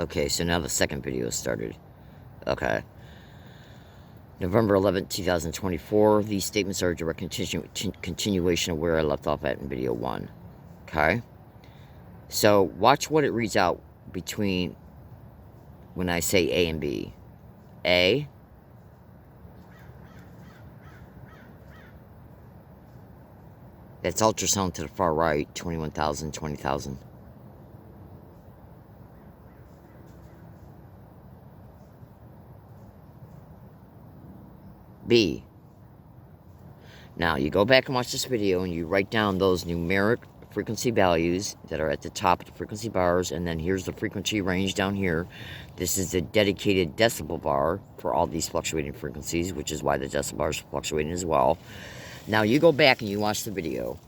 Okay, so now the second video started. Okay. November 11th, 2024. These statements are a direct continuation of where I left off at in video 1. Okay? So, watch what it reads out between when I say A and B. A. That's ultrasound to the far right, 21,000, 20,000. B. Now, you go back and watch this video and you write down those numeric frequency values that are at the top of the frequency bars, and then here's the frequency range down here. This is the dedicated decibel bar for all these fluctuating frequencies, which is why the decibel bar is fluctuating as well. Now, you go back and you watch the video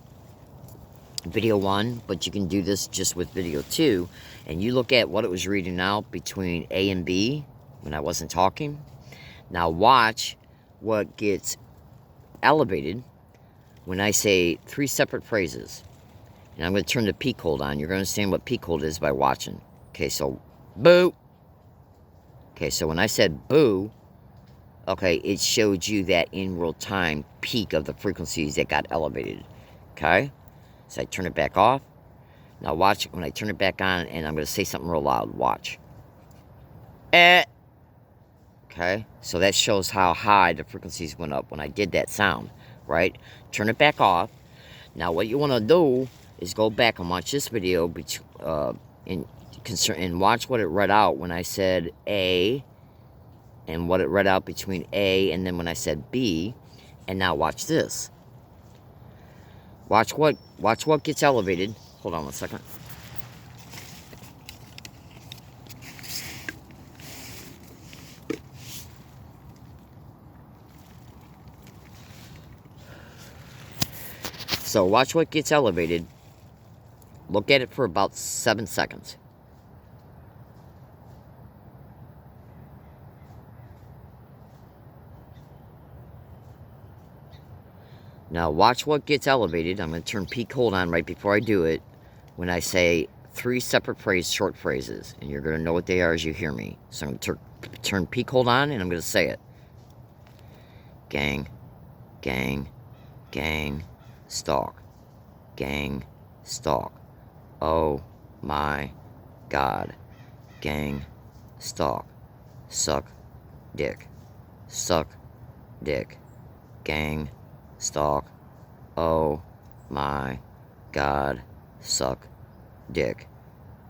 1, but you can do this just with video 2, and you look at what it was reading out between A and B when I wasn't talking. Now watch what gets elevated when I say 3 separate phrases. And I'm going to turn the peak hold on. You're going to understand what peak hold is by watching. Okay, so boo. Okay, so when I said boo, okay, it showed you that in real time peak of the frequencies that got elevated. Okay? So I turn it back off. Now watch when I turn it back on, and I'm going to say something real loud. Watch. Okay? So that shows how high the frequencies went up when I did that sound, right? Turn it back off. Now what you want to do is go back and watch this video and watch what it read out when I said A, and what it read out between A and then when I said B. And now watch this. Watch what gets elevated. Hold on one second. So watch what gets elevated. Look at it for about 7 seconds. Now watch what gets elevated. I'm going to turn peak hold on right before I do it when I say 3 separate short phrases. And you're going to know what they are as you hear me. So I'm going to turn peak hold on, and I'm going to say it. Gang, gang, gang, stalk. Gang, stalk. Oh my God. Gang, stalk. Suck, dick. Suck, dick. Gang, stalk. Oh my God. Suck, dick.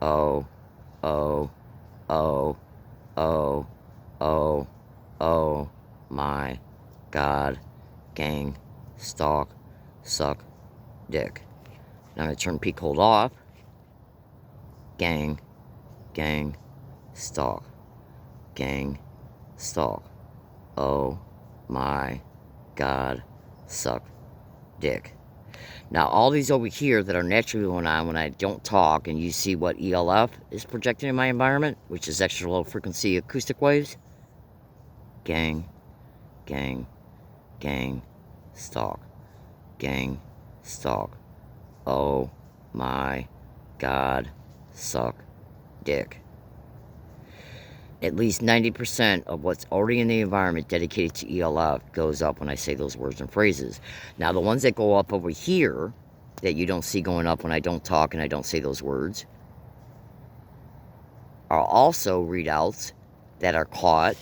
Oh, oh, oh, oh, oh, oh my God. Gang, stalk, suck, dick. Now I'm going to turn peak hold off. Gang, gang, stalk. Gang, stalk. Oh my God, suck, dick. Now all these over here that are naturally going on when I don't talk, and you see what ELF is projecting in my environment, which is extra low frequency acoustic waves. Gang, gang, gang, stalk. Gang, stalk. Oh my God, suck, dick. At least 90% of what's already in the environment dedicated to ELF goes up when I say those words and phrases. Now the ones that go up over here that you don't see going up when I don't talk and I don't say those words are also readouts that are caught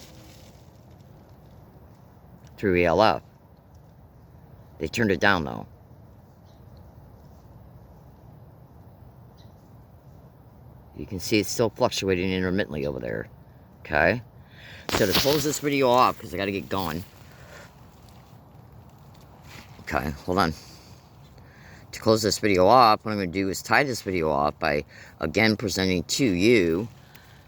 through ELF. They turned it down though. You can see it's still fluctuating intermittently over there. Okay? So to close this video off, because I got to get going. Okay, hold on. To close this video off, what I'm going to do is tie this video off by, again, presenting to you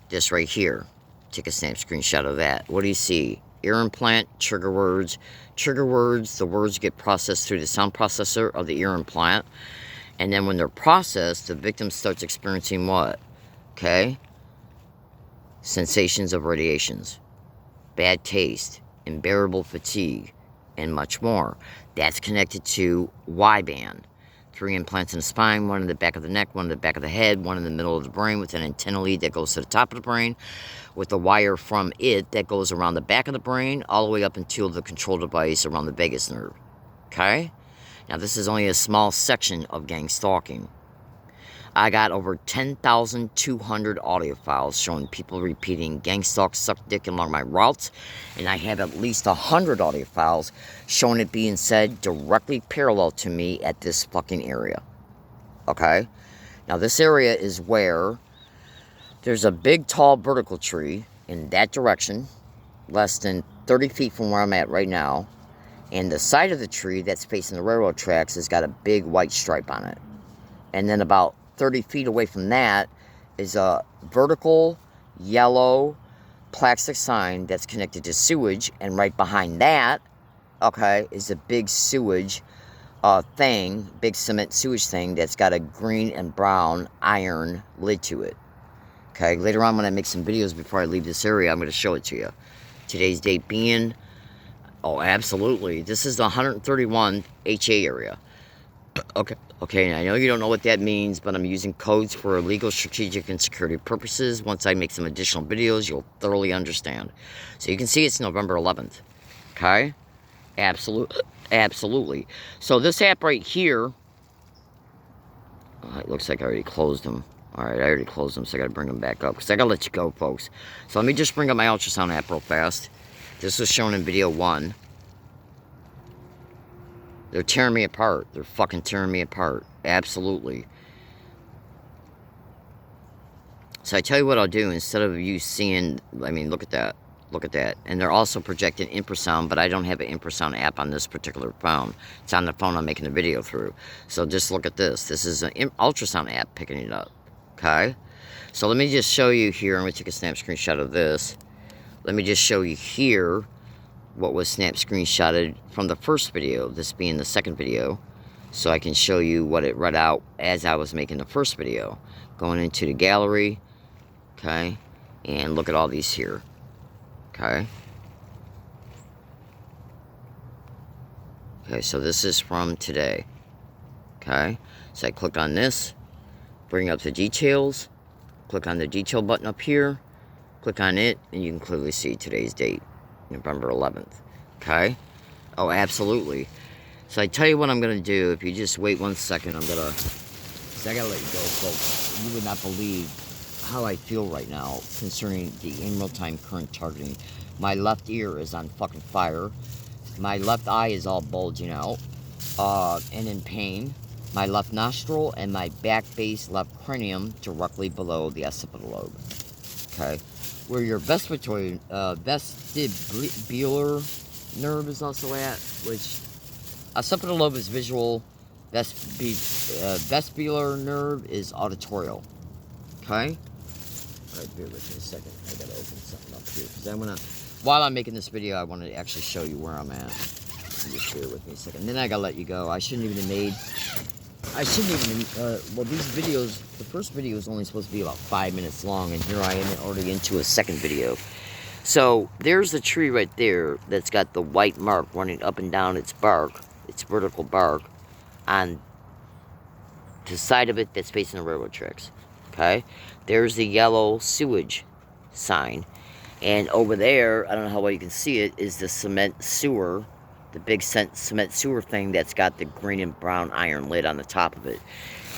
this right here. Take a snap screenshot of that. What do you see? Ear implant, trigger words. Trigger words, the words get processed through the sound processor of the ear implant. And then when they're processed, the victim starts experiencing what? Okay? Sensations of radiations, bad taste, unbearable fatigue, and much more. That's connected to Y-band. 3 implants in the spine, 1 in the back of the neck, 1 in the back of the head, 1 in the middle of the brain with an antenna lead that goes to the top of the brain, with a wire from it that goes around the back of the brain all the way up until the control device around the vagus nerve. Okay? Now, this is only a small section of gang stalking. I got over 10,200 audio files showing people repeating gang stalk, suck dick along my routes, and I have at least 100 audio files showing it being said directly parallel to me at this fucking area. Okay? Now, this area is where there's a big, tall vertical tree in that direction, less than 30 feet from where I'm at right now, and the side of the tree that's facing the railroad tracks has got a big white stripe on it. And then about 30 feet away from that is a vertical yellow plastic sign that's connected to sewage, and right behind that, okay, is a big sewage thing, big cement sewage thing that's got a green and brown iron lid to it. Okay, later on when I make some videos before I leave this area, I'm going to show it to you. Today's date being, oh, absolutely, this is the 131 HA area. Okay, I know you don't know what that means, but I'm using codes for legal, strategic, and security purposes. Once I make some additional videos, you'll thoroughly understand. So you can see it's November 11th. Okay? Absolutely. So this app right here, it looks like I already closed them. Alright, I already closed them, so I gotta bring them back up, because I gotta let you go, folks. So let me just bring up my ultrasound app real fast. This was shown in video 1. They're tearing me apart. They're fucking tearing me apart. Absolutely. So I tell you what I'll do. Instead of you seeing, I mean, look at that. Look at that. And they're also projecting infrasound, but I don't have an infrasound app on this particular phone. It's on the phone I'm making the video through. So just look at this. This is an ultrasound app picking it up. Okay? So let me just show you here. I'm going to take a snap screenshot of this. Let me just show you here what was snap screenshotted from the first video, this being the second video, so I can show you what it read out as I was making the first video. Going into the gallery, okay, and look at all these here, okay. Okay, so this is from today, okay. So I click on this, bring up the details, click on the detail button up here, click on it, and you can clearly see today's date. November 11th. Okay? Oh, absolutely. So I tell you what I'm going to do. If you just wait 1 second, I'm going to... Because I got to let you go, folks. You would not believe how I feel right now concerning the in real-time current targeting. My left ear is on fucking fire. My left eye is all bulging out. And in pain. My left nostril and my back base left cranium directly below the occipital lobe. Okay? Where your vestibular nerve is also at, which occipital lobe is visual, vestibular nerve is auditorial. Okay? Alright, bear with me a second. I gotta open something up here, because I wanna, while I'm making this video, I want to actually show you where I'm at. Just bear with me a second. Then I gotta let you go. I shouldn't even have made... well, these videos, the first video is only supposed to be about 5 minutes long, and here I am already into a second video. So, there's the tree right there that's got the white mark running up and down its bark, its vertical bark, on the side of it that's facing the railroad tracks. Okay? There's the yellow sewage sign. And over there, I don't know how well you can see it, is the cement sewer, the big cement sewer thing that's got the green and brown iron lid on the top of it.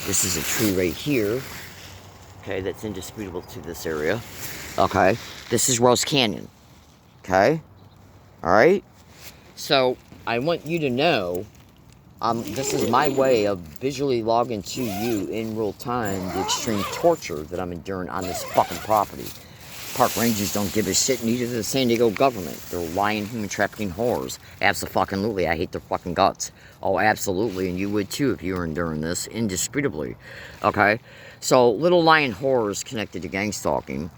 This is a tree right here, okay, that's indisputable to this area, okay. This is Rose Canyon, okay, all right. So I want you to know, this is my way of visually logging to you in real time the extreme torture that I'm enduring on this fucking property. Park rangers don't give a shit, neither does the San Diego government. They're lying, human trafficking whores. Abso-fucking-lutely, I hate their fucking guts. Oh, absolutely, and you would too if you were enduring this, indisputably. Okay? So, little lying whores connected to gang stalking.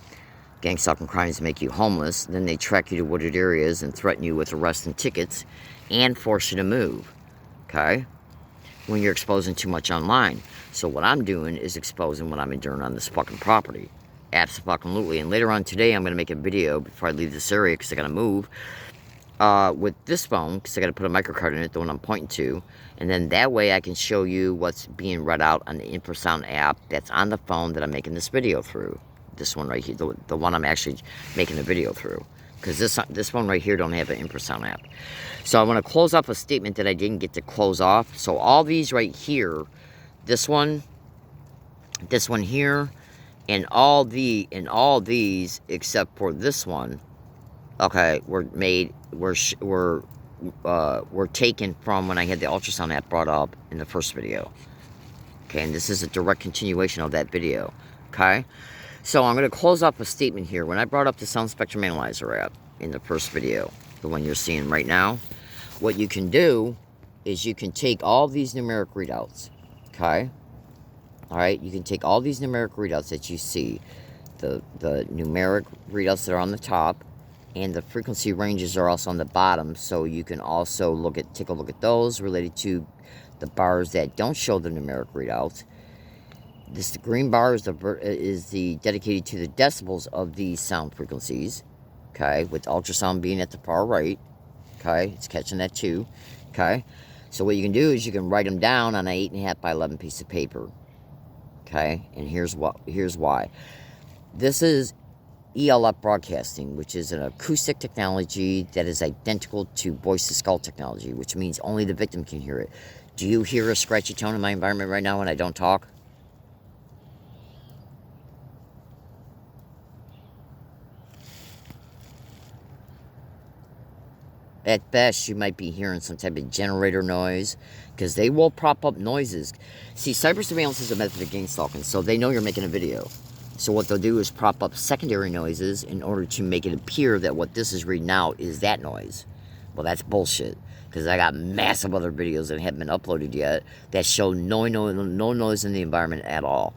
Gang stalking crimes make you homeless. Then they track you to wooded areas and threaten you with arrests and tickets and force you to move. Okay? When you're exposing too much online. So what I'm doing is exposing what I'm enduring on this fucking property. Absolutely. And later on today, I'm going to make a video before I leave this area, because I got to move, with this phone, because I got to put a microcard in it, the one I'm pointing to, and then that way I can show you what's being read out on the infrasound app that's on the phone that I'm making this video through. This one right here, the one I'm actually making the video through, because this one right here don't have an infrasound app. So I want to close off a statement that I didn't get to close off. So all these right here, this one here, and all these except for this one, okay, were taken from when I had the ultrasound app brought up in the first video. Okay, and this is a direct continuation of that video. Okay, so I'm going to close off a statement here. When I brought up the Sound Spectrum Analyzer app in the first video, the one you're seeing right now, what you can do is you can take all these numeric readouts. Okay, all right, you can take all these numeric readouts that you see, the numeric readouts that are on the top, and the frequency ranges are also on the bottom, so you can also take a look at those related to the bars that don't show the numeric readouts. The green bar is the dedicated to the decibels of these sound frequencies, okay, with ultrasound being at the far right, okay, it's catching that too, okay. So what you can do is you can write them down on an 8.5 by 11 piece of paper, okay, and here's why. This is ELF broadcasting, which is an acoustic technology that is identical to voice-to-skull technology, which means only the victim can hear it. Do you hear a scratchy tone in my environment right now when I don't talk? At best, you might be hearing some type of generator noise, because they will prop up noises. See, cyber surveillance is a method of gain stalking, so they know you're making a video. So what they'll do is prop up secondary noises in order to make it appear that what this is reading out is that noise. Well, that's bullshit, because I got massive other videos that haven't been uploaded yet that show no noise in the environment at all.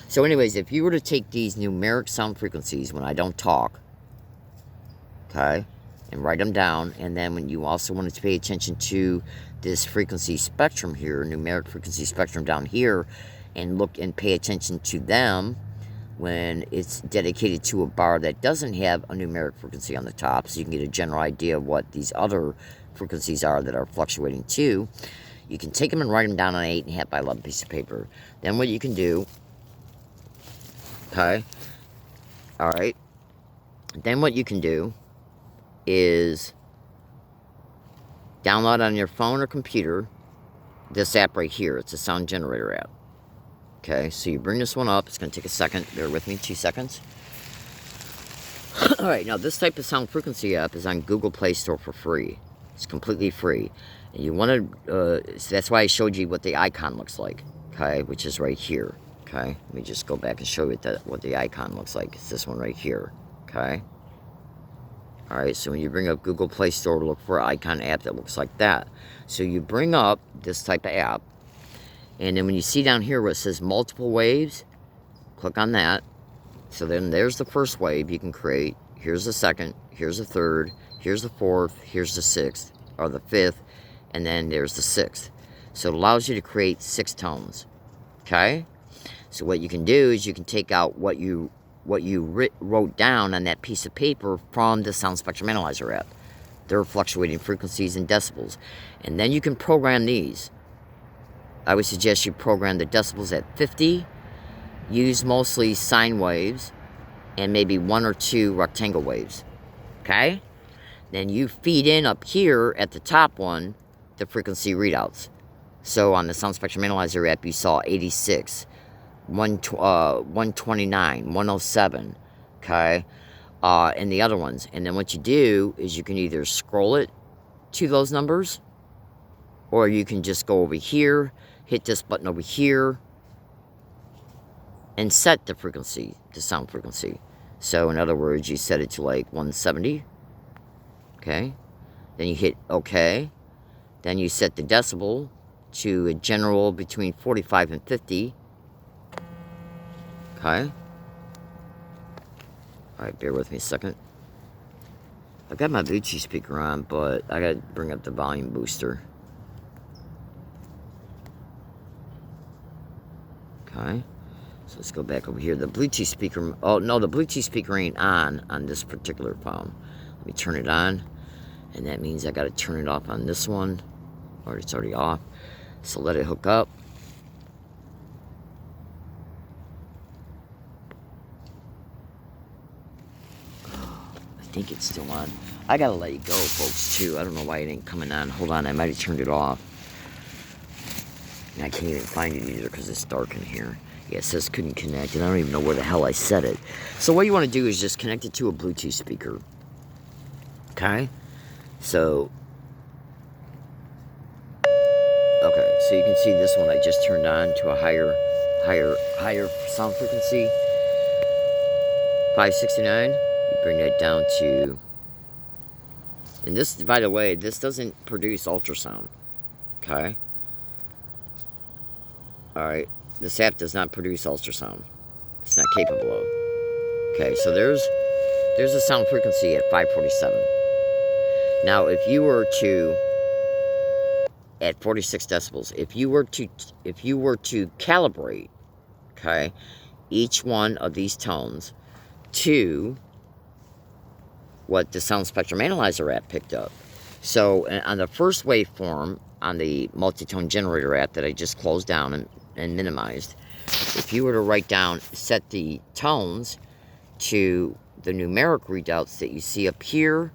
So anyways, if you were to take these numeric sound frequencies when I don't talk, okay, and write them down, and then when you also wanted to pay attention to this frequency spectrum here, numeric frequency spectrum down here, and look and pay attention to them when it's dedicated to a bar that doesn't have a numeric frequency on the top, so you can get a general idea of what these other frequencies are that are fluctuating too. You can take them and write them down on an 8.5 by 11 piece of paper. Then what you can do, okay, all right, then what you can do is download on your phone or computer this app right here. It's a sound generator app. Okay, so you bring this one up. It's going to take a second. Bear with me, 2 seconds. All right, now this type of sound frequency app is on Google Play Store for free. It's completely free. And you want to, so that's why I showed you what the icon looks like, okay, which is right here, okay? Let me just go back and show you what the icon looks like. It's this one right here, okay? All right, so when you bring up Google Play Store, look for an icon app that looks like that. So you bring up this type of app, and then when you see down here where it says multiple waves, click on that. So then there's the first wave you can create. Here's the second, here's the third, here's the fourth, here's the sixth, or the fifth, and then there's the sixth. So it allows you to create 6 tones, okay? So what you can do is you can take out what you wrote down on that piece of paper from the Sound Spectrum Analyzer app. Their fluctuating frequencies and decibels. And then you can program these. I would suggest you program the decibels at 50, use mostly sine waves, and maybe 1 or 2 rectangle waves, okay? Then you feed in up here at the top one, the frequency readouts. So on the Sound Spectrum Analyzer app, you saw 86, 129, 107, okay? And the other ones. And then what you do is you can either scroll it to those numbers, or you can just go over here, hit this button over here, and set the frequency, the sound frequency. So in other words, you set it to like 170, okay? Then you hit OK. Then you set the decibel to a general between 45 and 50, okay? Alright, bear with me a second. I've got my Bluetooth speaker on, but I gotta bring up the volume booster. Okay, so let's go back over here. The Bluetooth speaker, oh no, the Bluetooth speaker ain't on this particular phone. Let me turn it on, And that means I got to turn it off on this one, or it's already off. So let it hook up. I think it's still on. I got to let you go, folks, too. I don't know why it ain't coming on. Hold on, I might have turned it off. And I can't even find it either because it's dark in here. Yeah, it says couldn't connect, and I don't even know where the hell I set it. So what you want to do is just connect it to a Bluetooth speaker. Okay? So, okay, so you can see this one I just turned on to a higher sound frequency. 569. You bring that down to, and this, by the way, this doesn't produce ultrasound. Okay? Alright, this app does not produce ultrasound. It's not capable of. Okay, so there's a sound frequency at 547. Now, if you were to, at 46 decibels, if you were to calibrate, okay, each one of these tones to what the Sound Spectrum Analyzer app picked up. So, on the first waveform, on the multi-tone generator app that I just closed down and minimized, if you were to set the tones to the numeric readouts that you see up here,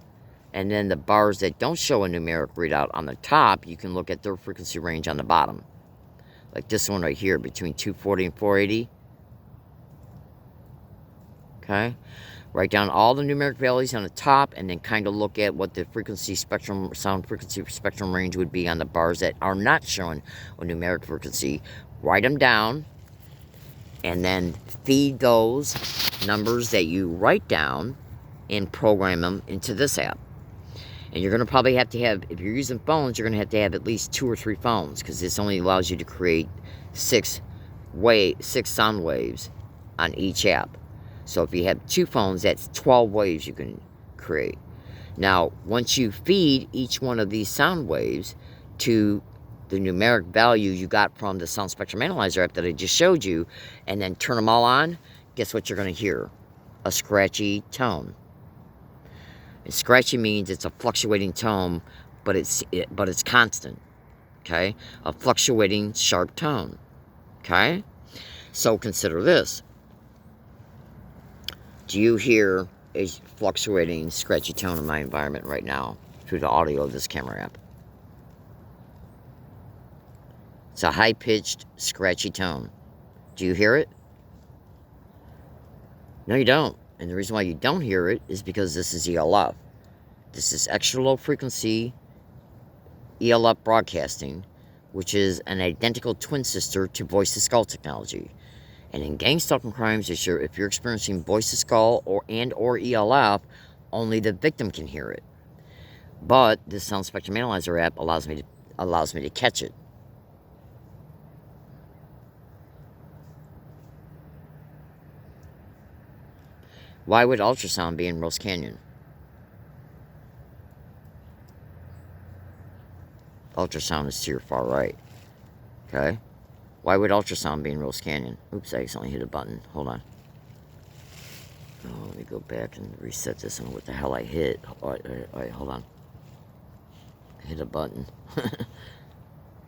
and then the bars that don't show a numeric readout on the top, you can look at their frequency range on the bottom. Like this one right here, between 240 and 480. Okay? Write down all the numeric values on the top, and then kind of look at what the sound frequency spectrum range would be on the bars that are not showing a numeric frequency. Write them down, and then feed those numbers that you write down and program them into this app. And you're going to probably have to have, if you're using phones, you're going to have at least 2 or 3 phones, because this only allows you to create 6 sound waves on each app. So if you have 2 phones, that's 12 waves you can create. Now, once you feed each one of these sound waves to the numeric value you got from the Sound Spectrum Analyzer app that I just showed you, and then turn them all on, guess what you're going to hear? A scratchy tone. And scratchy means it's a fluctuating tone, but it's constant. Okay? A fluctuating sharp tone. Okay? So consider this. Do you hear a fluctuating, scratchy tone in my environment right now through the audio of this camera app? It's a high-pitched, scratchy tone. Do you hear it? No, you don't. And the reason why you don't hear it is because this is ELF. This is extra low frequency ELF broadcasting, which is an identical twin sister to voice to skull technology. And in gang stalking crimes, if you're experiencing voice to skull or ELF, only the victim can hear it. But this Sound Spectrum Analyzer app allows me to catch it. Why would ultrasound be in Rose Canyon? Ultrasound is to your far right. Okay? Why would ultrasound be in Rose Canyon? Oops, I accidentally hit a button. Hold on. Oh, let me go back and reset this. I don't know what the hell I hit. All right, hold on. I hit a button.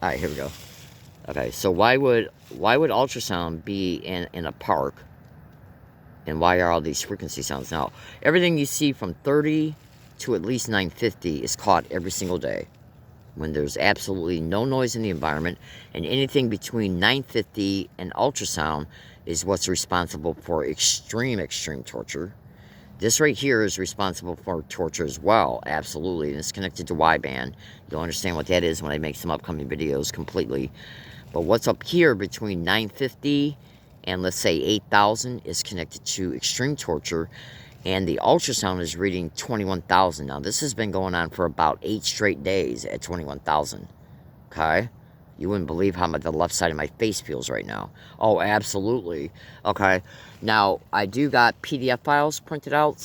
Alright, here we go. Okay, so why would ultrasound be in a park? And why are all these frequency sounds? Now, everything you see from 30 to at least 950 is caught every single day, when there's absolutely no noise in the environment, and anything between 950 and ultrasound is what's responsible for extreme torture. This right here is responsible for torture as well, absolutely, and it's connected to wideband. You'll understand what that is when I make some upcoming videos completely. But what's up here between 950 and let's say 8,000 is connected to extreme torture, and the ultrasound is reading 21,000. Now, this has been going on for about 8 straight days at 21,000. Okay? You wouldn't believe how the left side of my face feels right now. Oh, absolutely. Okay. Now, I do got PDF files printed out,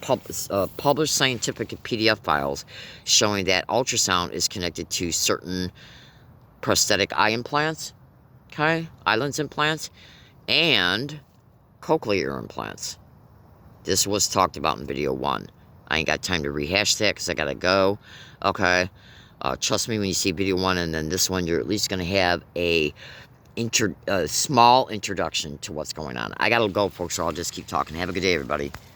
published scientific PDF files showing that ultrasound is connected to certain prosthetic eye implants, okay, eyelens implants, and cochlear implants. This was talked about in video 1. I ain't got time to rehash that because I got to go. Okay. Trust me when you see video 1 and then this one, you're at least going to have a small introduction to what's going on. I got to go, folks, so I'll just keep talking. Have a good day, everybody.